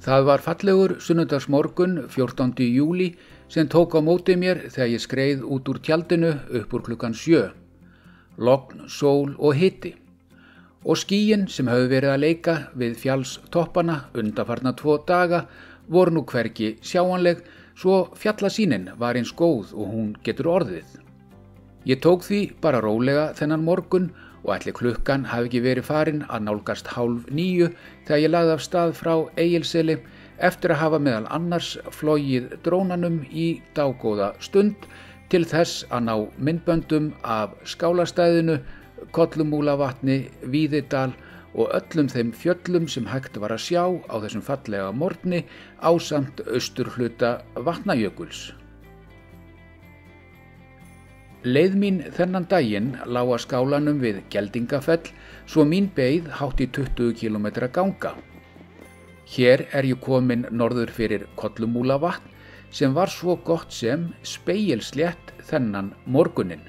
Það var fallegur sunnudagsmorgun 14. júlí sem tók á móti mér þegar ég skreið út úr tjaldinu upp úr klukkan 7. Logn, sól og hiti. Og skýin sem höfðu verið að leika við fjallstoppana undanfarna 2 daga voru nú hvergi sjáanleg, svo fjallasýnin var eins góð og hún getur orðið. Ég tók því bara rólega þennan morgun og ætli klukkan hafi ekki verið farin að nálgast 8:30 þegar ég lagði af stað frá Egilsseli eftir að hafa meðal annars flogið drónanum í dágóða stund til þess að ná myndböndum af Skálastæðinu, Kollumúlavatni, Víðidal og öllum þeim fjöllum sem hægt var að sjá á þessum fallega morgni ásamt austurhluta Vatnajökuls. Leið mín þennan daginn lá að skálanum við Geldingafell, svo mín beið hátt í 20 km ganga. Hér ég komin norður fyrir Kollumúlavatn sem var svo gott sem spegilslétt þennan morguninn.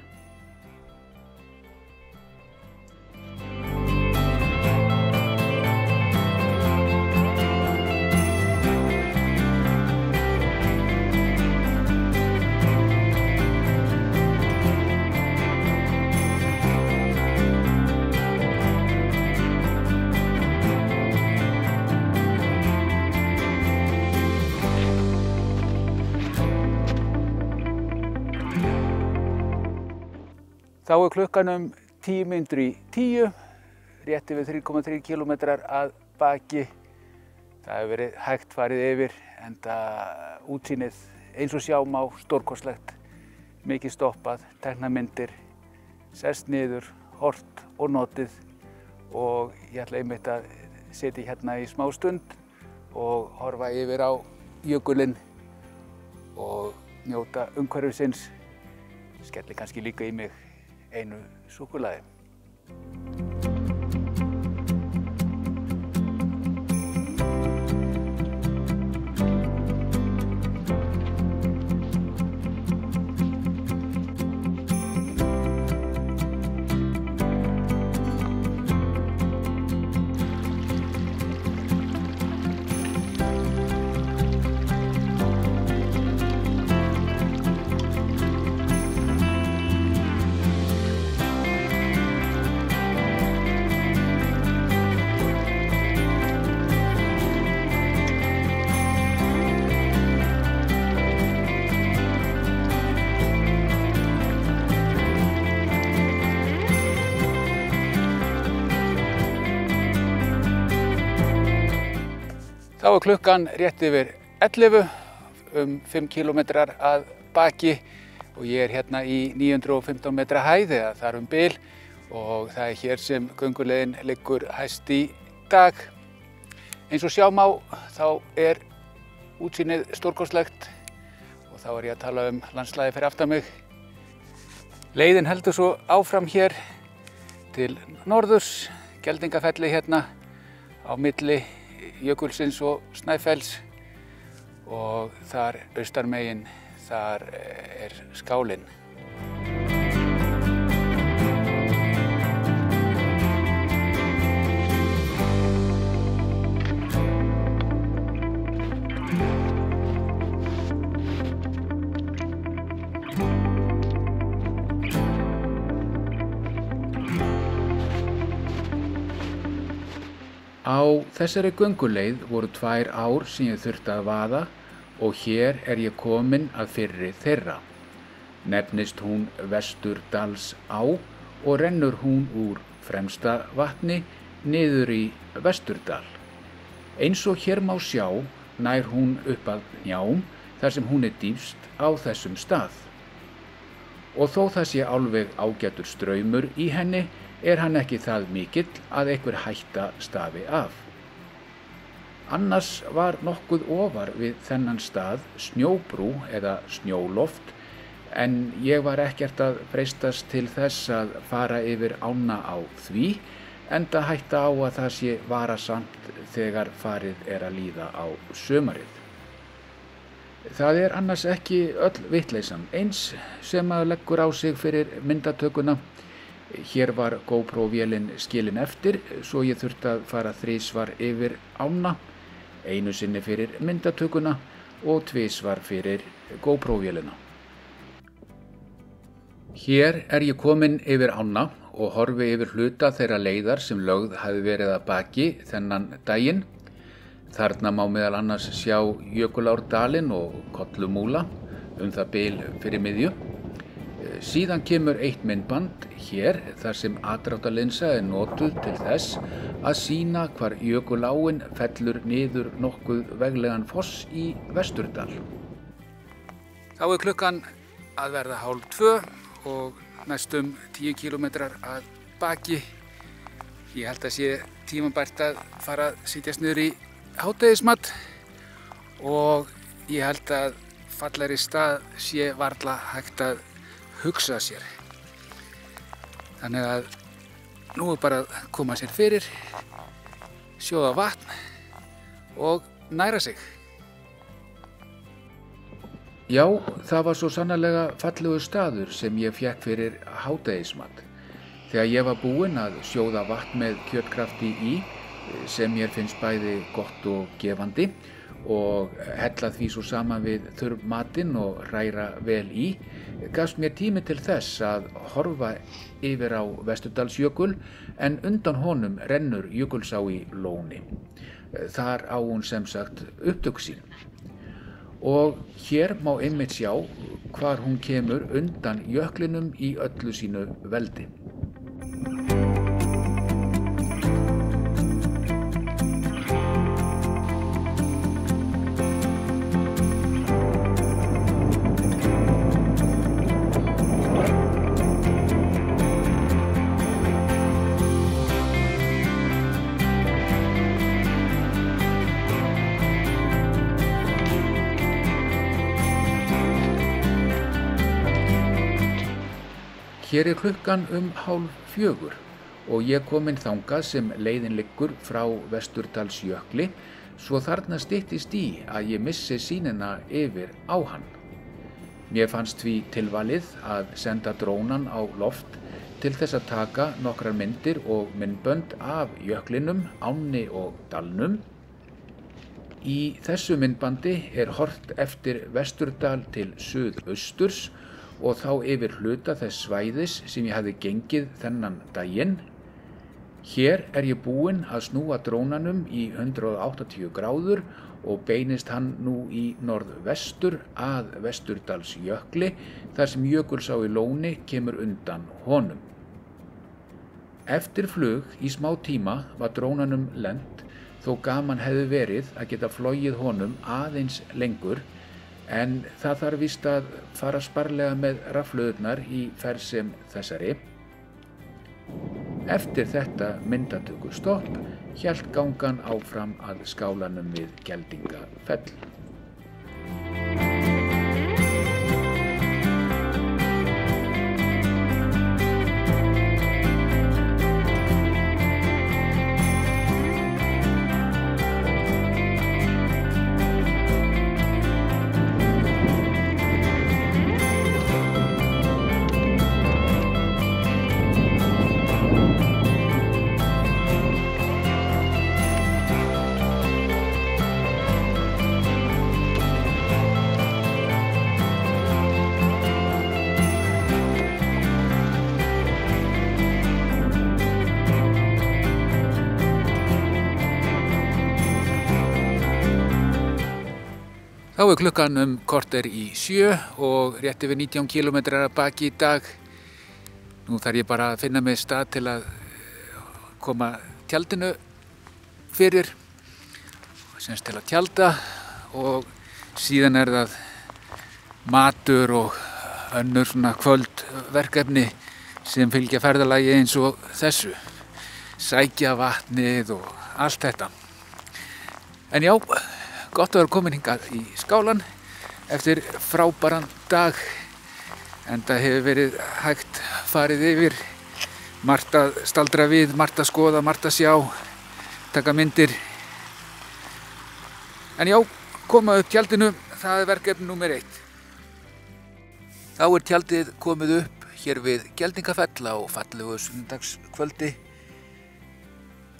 Þá klukkan 10:10, rétt yfir 3,3 km að baki. Það hefur verið hægt farið yfir, enda útsýnið eins og sjá má stórkostlegt, mikið stoppað, tekna myndir, sest niður, hort og notið og ég ætla einmitt að setja hérna í smá stund og horfa yfir á jökulinn og njóta umhverfisins, skelli kannski líka í mig einu súkkulaði. Þá klukkan rétt yfir 11, 5 km að baki og ég hérna í 915 metra hæð eða þar bil og það hér sem gönguleiðin liggur hæst í dag. Eins og sjá má þá útsýnið stórkostlegt og þá ég að tala landslagið fyrir aftan mig. Leiðin heldur svo áfram hér til norðurs, Geldingafelli hérna á milli Jökulsins og Snæfells og þar austarmegin, þar skálinn. Á þessari gönguleið voru 2 ár sem ég þurfti að vaða og hér ég komin að fyrri þeirra. Nefnist hún Vesturdalsá og rennur hún úr Fremstavatni niður í Vesturdal. Eins og hér má sjá nær hún upp að Njám þar sem hún dýpst á þessum stað. Og þó það sé alveg ágætur straumur í henni hann ekki það mikill að einhver hætta stafi af. Annars var nokkuð ofar við þennan stað snjóbrú eða snjóloft en ég var ekkert að freistast til þess að fara yfir ána á því enda hætta á að það sé varasamt þegar farið að líða á sumarið. Það annars ekki öll vitleysan eins sem að leggur á sig fyrir myndatökuna. Hér var GoPro-vélin skilin eftir svo ég þurfti að fara þrisvar yfir ána. einu sinni fyrir myndatökuna og tvisvar fyrir GoPro-vélina. Hér ég kominn yfir ána og horfi yfir hluta þeirra leiðar sem lögð hafði verið að baki þennan daginn. Þarna má meðal annars sjá Jökulárdalinn og Kollumúla það bil fyrir miðju. Síðan kemur eitt myndband hér þar sem aðdráttarlinsa notuð til þess að sýna hvar jökuláin fellur niður nokkuð veglegan foss í Vesturdal. Þá klukkan að verða 1:30 og næstum 10 kilometrar að baki. Ég held að sé tímabært að fara að sitjast niður í hádegismat og ég held að fallegri stað sé varla hægt að hugsa sér. Þannig að nú bara að koma sér fyrir, sjóða vatn og næra sig. Já, það var svo sannarlega fallegur staður sem ég fékk fyrir hádegismat. Þegar ég var búinn að sjóða vatn með kjötkrafti í, sem mér finnst bæði gott og gefandi, og hella því svo saman við þurrmatinn og hræra vel í, gafst mér tími til þess að horfa yfir á Vesturdalsjökul en undan honum rennur Jökulsá í Lóni. Þar á hún sem sagt upptök sín. Og hér má einmitt sjá hvar hún kemur undan jöklinum í öllu sínu veldi. Hér klukkan 3:30 og ég kominn þangað sem leiðin liggur frá Vesturdalsjökli, svo þarna styttist í að ég missi sýnina yfir á hann. Mér fannst því tilvalið að senda drónan á loft til þess að taka nokkrar myndir og myndbönd af jöklinum, ánni og dalnum. Í þessu myndbandi horft eftir Vesturdal til suðausturs og þá yfir hluta þess svæðis sem ég hafði gengið þennan daginn. Hér ég búinn að snúa drónanum í 180 gráður og beinist hann nú í norðvestur að Vesturdalsjökli þar sem Jökulsá í Lóni kemur undan honum. Eftir flug í smá tíma var drónanum lent þó gaman hefði verið að geta flogið honum aðeins lengur, en það þarf víst að fara sparlega með rafhlöðurnar í ferð sem þessari. Eftir þetta myndatökustopp hélt gangan áfram að skálanum við Geldingafell. Þá klukkan korter í 7 og rétt yfir 19 kilometrar að baki í dag. Nú þarf ég bara að finna mig stað til að koma tjaldinu fyrir, semst til að tjalda, og síðan það matur og önnur svona kvöldverkefni sem fylgja ferðalagi eins og þessu. Sækja vatnið og allt þetta. En já, gott að vera komin hingað í skálan eftir frábæran dag, en það hefur verið hægt farið yfir, margt að staldra við, margt að skoða, margt að sjá, taka myndir. En já, koma upp tjaldinu, það verkefni númer 1. Þá tjaldið komið upp hér við Geldingafell á fallegu sunnudagskvöldi.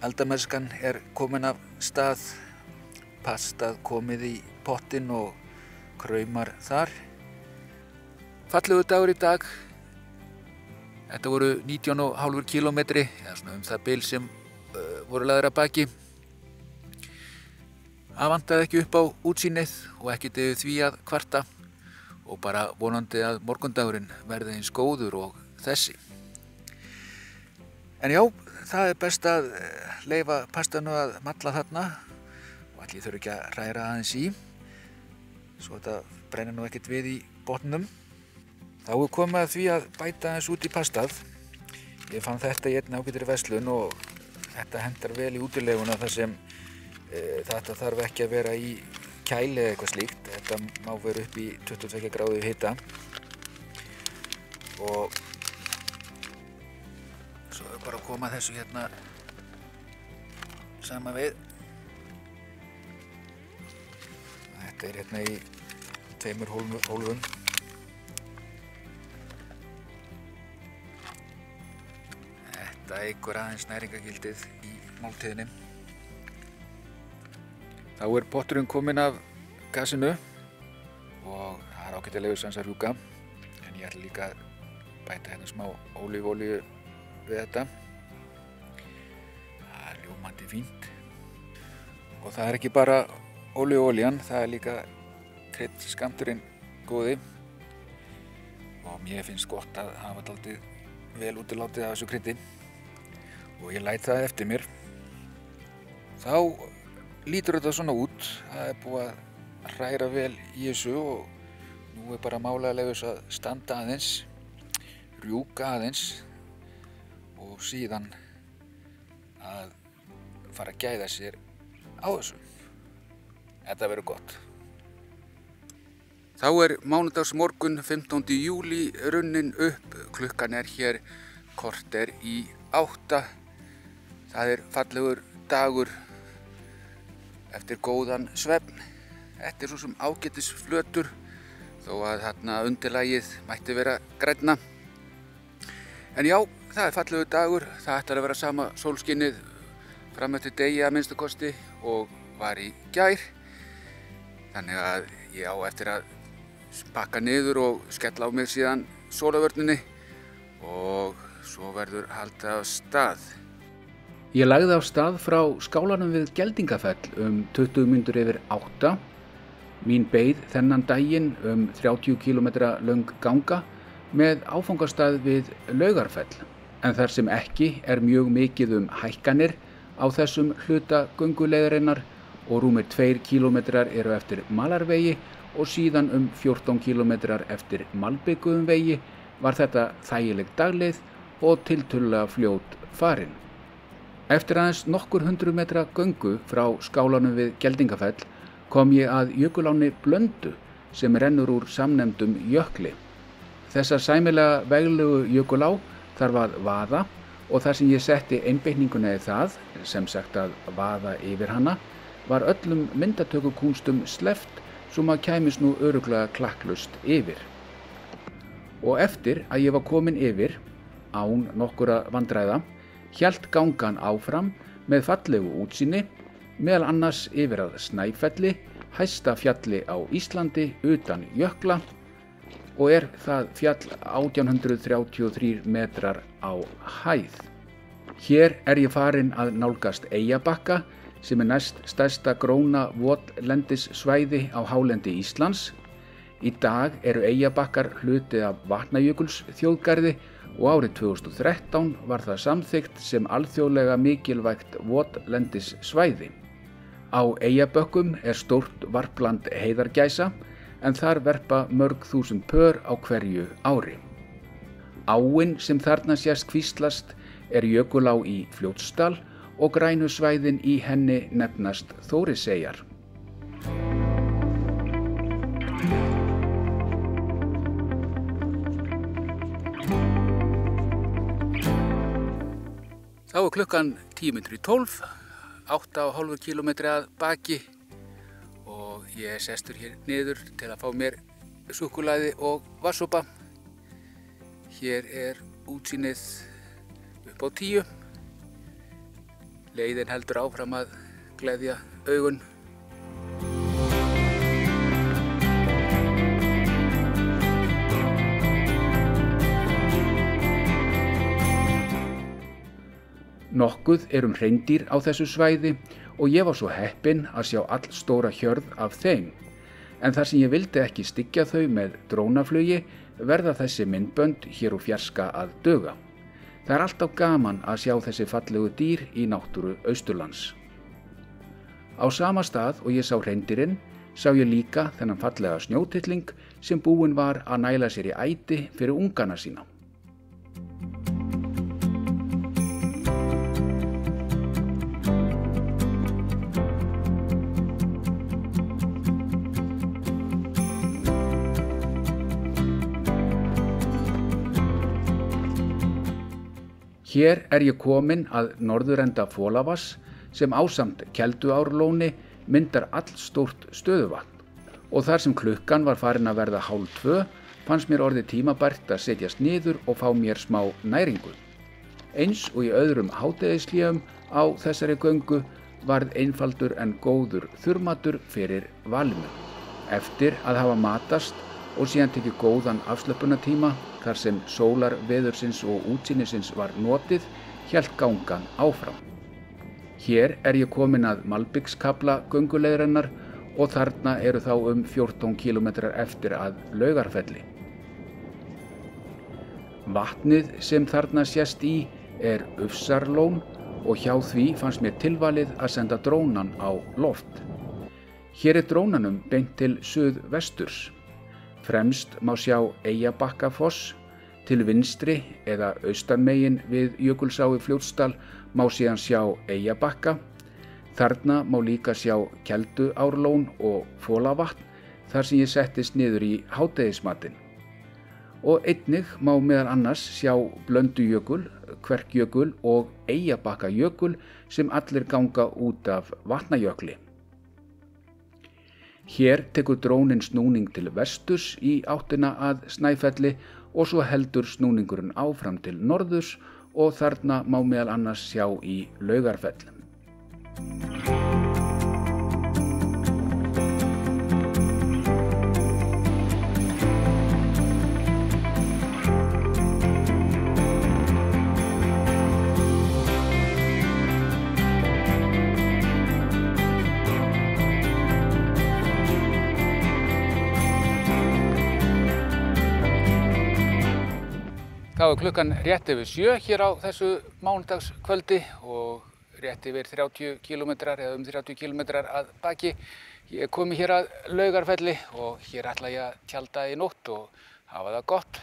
Aldamesskan komin af stað. pastað komið í pottinn og kraumar þar. Fallegur dagur í dag. Þetta voru 19,5 kílómetri, eða svona það bil sem voru lagðir að baki. Það vantaði ekki upp á útsýnið og ekki yfir því að kvarta og bara vonandi að morgundagurinn verði eins góður og þessi. En já, það best að leyfa pastanu að malla þarna og allir þurfi ekki að hræra aðeins í, svo þetta brennir nú ekkert við í botnum. Þá komið að því að bæta aðeins út í pastað. Ég fann þetta í einn ágætri verslun og þetta hentar vel í útileguna þar sem þetta þarf ekki að vera í kæli eða eitthvað slíkt. Þetta má vera upp í 22 gráðu hita. Og svo er bara að koma þessu hérna sama við. Þetta er hérna í 2 hólfum. Þetta eykur aðeins næringargildið í máltíðinni. Þá er potturinn kominn af gasinu og það er ágætilegur sans að rjúka. En ég ætla líka að bæta hérna smá ólífuolíu við þetta. Það er ljómandi fínt. Og það er ekki bara ólífuolían, það er líka kryddskammturinn góði. Og mér finnst gott að hafa dálítið vel útilátið af þessu kryddi. Og ég læt það eftir mér. Þá lítur þetta svona út. Það er búið að hræra vel í þessu og nú er bara málið að leyfa þessu að standa aðeins, rjúka aðeins og síðan að fara að gæða sér á þessu. Þetta verður gott. Þá er mánudagsmorgun 15. júlí runnin upp. Klukkan er hér korter í 8. Það er fallegur dagur eftir góðan svefn. Þetta er svo sem ágætis flötur þó að þarna undirlagið mætti vera grænna. En já, það er fallegur dagur. Það ætlar að vera sama sólskinnið fram eftir degi að minnsta kosti og var í gær. Þannig að ég á eftir að pakka niður og skella á mig síðan sólavörninni og svo verður haldið af stað. Ég lagði af stað frá skálanum við Geldingafell 20 mínútur yfir 8. Mín beið þennan daginn 30 km löng ganga með áfangastað við Laugarfell. En þar sem ekki er mjög mikið hækkanir á þessum hluta gönguleiðarinnar og rúmir 2 km eru eftir malarvegi og síðan 14 km eftir malbikuðum vegi var þetta þægileg dagleið og tiltölulega fljót farin. Eftir aðeins nokkur 100 metra göngu frá skálanum við Geldingafell kom ég að jökulánni Blöndu sem rennur úr samnefndum jökli. Þessa sæmilega veglegu jökulá þarf að vaða og þar sem ég setti einbeitninguna í það, sem sagt að vaða yfir hana, var öllum myndatökukúnstum sleppt svo maður kæmist nú örugglega klakklaust yfir. Og eftir að ég var komin yfir, án nokkura vandræða, hélt gangan áfram með fallegu útsýni, meðal annars yfir að Snæfelli, hæsta fjalli á Íslandi utan jökla og er það fjall 1833 metrar á hæð. Hér er ég farin að nálgast Eyjabakka sem er næst stærsta gróna votlendissvæði á hálendi Íslands. Í dag eru Eyjabakkar hluti af Vatnajökulsþjóðgarði og árið 2013 var það samþykkt sem alþjóðlega mikilvægt votlendissvæði. Á Eyjabökkum er stórt varpland heiðargæsa en þar verpa mörg þúsund pör á hverju ári. Áin sem þarna sést kvíslast er Jökulá í Fljótsdal og grænu svæðin í henni nefnast Þóriseyjar. Þá er klukkan 10:12, 8,5 km að baki og ég er sestur hér niður til að fá mér súkkulaði og vatnssopa. Hér er útsýnið upp á 10. Leiðin heldur áfram að gleðja augun. Nokkuð hreindýr á þessu svæði og ég var svo heppinn að sjá allstóra hjörð af þeim. En þar sem ég vildi ekki styggja þau með drónaflugi verða þessi myndbönd hér úr fjarska að duga. Það alltaf gaman að sjá þessi fallegu dýr í náttúru Austurlands. Á sama stað og ég sá hreindýrin sá ég líka þennan fallega snjótilling sem búinn var að næla sér í æti fyrir ungana sína. Hér ég kominn að norðurenda Fólavass sem ásamt Kelduárlóni myndar allstórt stöðuvatn og þar sem klukkan var farin að verða 1:30 fannst mér orðið tímabært að setjast niður og fá mér smá næringu. Eins og í öðrum hádegishlíum á þessari göngu varð einfaldur en góður þurrmatur fyrir valinu. Eftir að hafa matast og síðan tekið góðan afslöppunartíma þar sem sólarveðursins og útsýnisins var notið, hélt gangan áfram. Hér ég kominn að Malbikskafla gönguleiðarinnar og þarna eru þá 14 kilometrar eftir að Laugarfelli. Vatnið sem þarna sést í Ufsarlón og hjá því fannst mér tilvalið að senda drónan á loft. Hér drónanum beint til suðvesturs. Fremst má sjá Eyjabakkafoss, til vinstri eða austanmegin við Jökulsá í Fljótsdal má síðan sjá Eyjabakka. Þarna má líka sjá Kelduárlón og Fólavatn þar sem ég settist niður í hádegismatinn. Og einnig má meðal annars sjá Blöndujökul, Kverkjökul og Eyjabakkajökul sem allir ganga út af Vatnajökli. Hér tekur drónin snúning til vesturs í áttina að Snæfelli og svo heldur snúningurinn áfram til norðurs og þarna má meðal annars sjá í Laugarfell. Þá klukkan rétt yfir 7 hér á þessu mánudagskvöldi og rétt yfir 30 kilometrar eða 30 kilometrar að baki. Ég komi hér að Laugarfelli og hér ætla ég að tjalda í nótt og hafa það gott.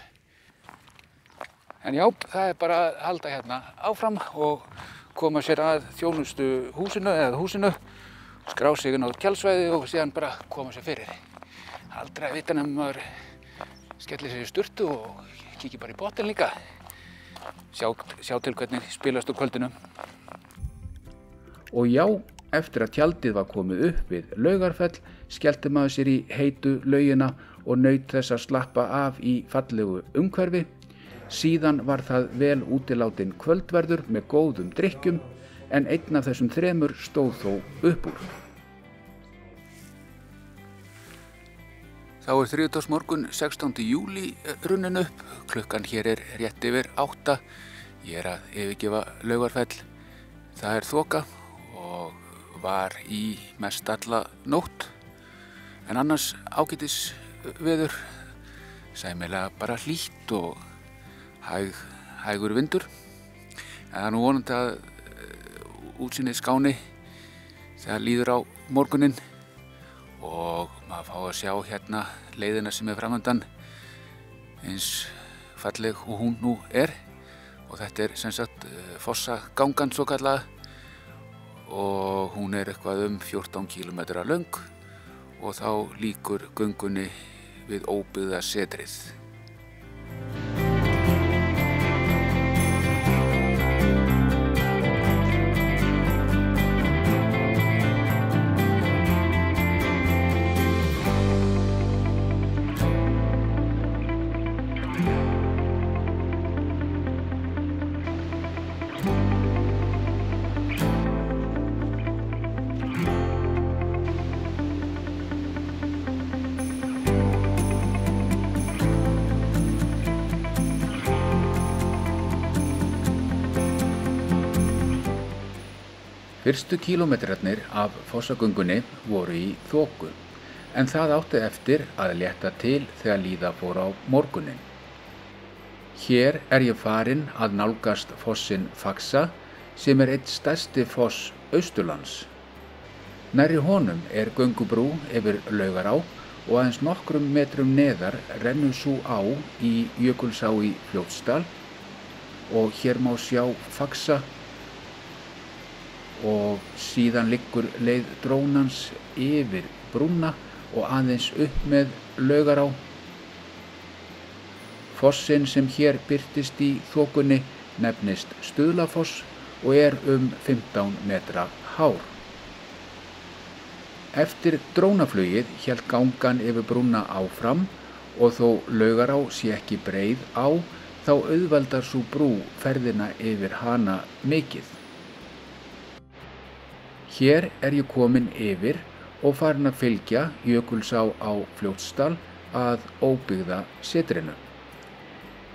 En já, það bara að halda hérna áfram og koma sér að þjónustu húsinu, skrá sig inn á tjaldsvæði og síðan bara koma sér fyrir. Aldrei að vita nefnum maður skellir sér í sturtu og kíkja bara í botn líka. Sjá til hvernig spilast úr kvöldinu. Og já, eftir að tjaldið var komið upp við Laugarfell, skellti maður sér í heitu laugina og naut þess að slappa af í fallegu umhverfi. Síðan var það vel útilátin kvöldverður með góðum drykkjum, en einn af þessum 3 stóð þó upp úr. Þá þriðjudagsmorgun 16. júlí runnin upp. Klukkan hér rétt yfir 8. Ég að yfirgefa Laugarfell. Það þoka og var í mest alla nótt. En annars ágætis veður. Sæmilega bara hlýtt og hægur vindur. En það nú vonandi að útsýnið skáni þegar líður á morguninn. Og maður fá að sjá hérna leiðina sem framundan eins falleg og hún nú og þetta sem sagt Fossagangan svokallaða og hún eitthvað 14 kilometra löng og þá lýkur göngunni við óbyggða setrið. Fyrstu kílómetrarnir af fossagöngunni voru í þoku, en það átti eftir að létta til þegar líða fór á morguninn. Hér ég farinn að nálgast fossinn Faxa, sem einn stærsti foss Austurlands. Nærri honum göngubrú yfir Laugará og aðeins nokkrum metrum neðar rennur sú á í Jökulsá í Fljótsdal og hér má sjá Faxa og síðan liggur leið drónans yfir brúna og aðeins upp með Laugará. Fossinn sem hér birtist í þokunni nefnist Stuðlafoss og 15 metra hár. Eftir drónaflugið hélt gangan yfir brúna áfram og þó Laugará sé ekki breið á, þá auðveldar sú brú ferðina yfir hana mikið. Hér ég kominn yfir og farin að fylgja Jökulsá á Fljótsdal að óbyggða setrinu.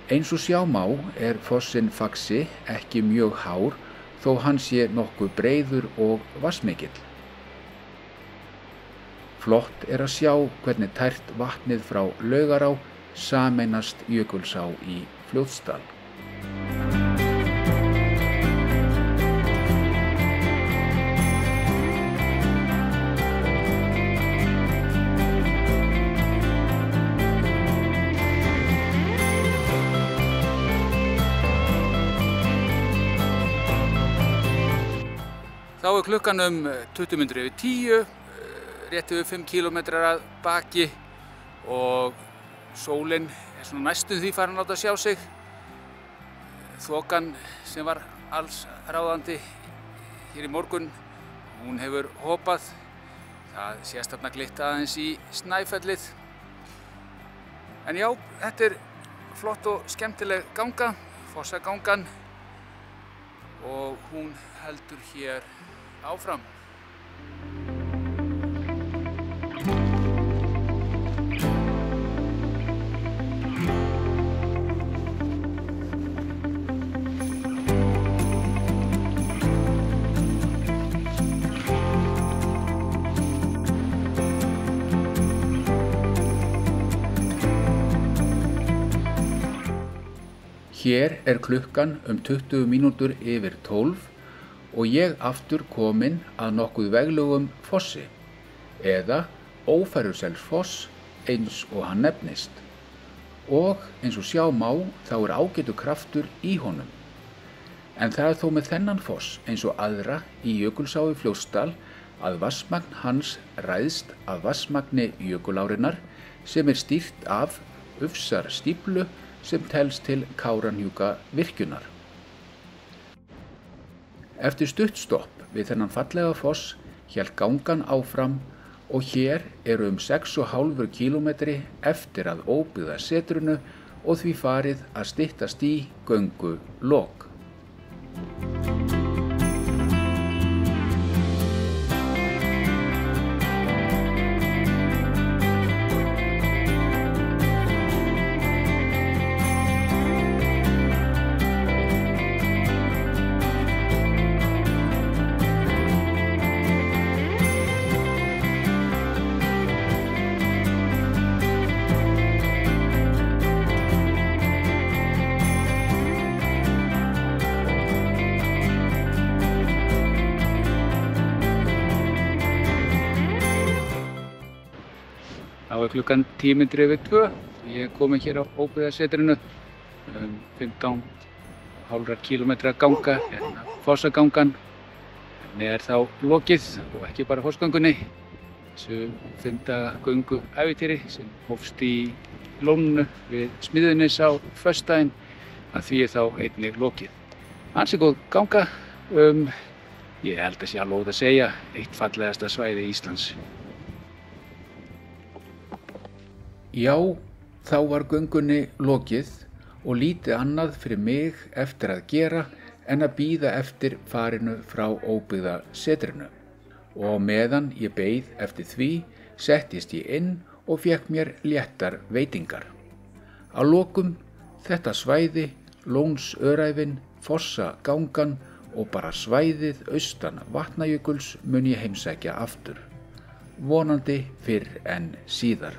Eins og sjá má fossinn Faxi ekki mjög hár þó hann sé nokkuð breiður og vatnsmikill. Flott að sjá hvernig tært vatnið frá Laugará sameinast Jökulsá í Fljótsdal. Þá klukkan 20 mínútur yfir 10, rétt yfir 5 kílómetrar að baki og sólin svona næstum því farin að láta sjá sig. Þokan sem var alls ráðandi hér í morgun, hún hefur hopað. Það sést þarna glitta aðeins í Snæfellið. En já, þetta flott og skemmtileg ganga, fossagangan, og hún heldur hér áfram. Hér klukkan 20 mínútur yfir 12 og ég aftur kominn að nokkuð veglugum fossi, eða Ófæruselsfoss eins og hann nefnist. Og eins og sjá má þá ágætur kraftur í honum. En það þó með þennan foss eins og aðra í Jökulsá í Fljótsdal að vatnsmagn hans ræðst af vatnsmagni jökulárinnar sem stýrt af Ufsarstíflu sem telst til Kárahnjúkavirkjunar. Eftir stutt stopp við þennan fallega foss hélt gangan áfram og hér 6,5 kílómetri eftir að óbyggða setrinu og því farið að styttast í göngulok. Þá klukkan 10 mínútur yfir 2. Ég kominn hér á óbyggðasetrinu, 15,5 kílómetra ganga, fossagangan. Henni þá lokið og ekki bara fossgöngunni. Þessu 5 daga gönguævintýri sem hófst í Lóninu við Smiðjunes á föstudaginn, að því þá einnig lokið. Ansi góð ganga, ég held að sé alveg óhætt að segja, eitt fallegasta svæði Íslands. Já, þá var göngunni lokið og lítið annað fyrir mig eftir að gera en að bíða eftir farinu frá óbyggða setrinu. Og meðan ég beið eftir því settist ég inn og fékk mér léttar veitingar. Að lokum þetta svæði, Lónsöræfin, fossagangan og bara svæðið austan Vatnajökuls mun ég heimsækja aftur. Vonandi fyrr en síðar.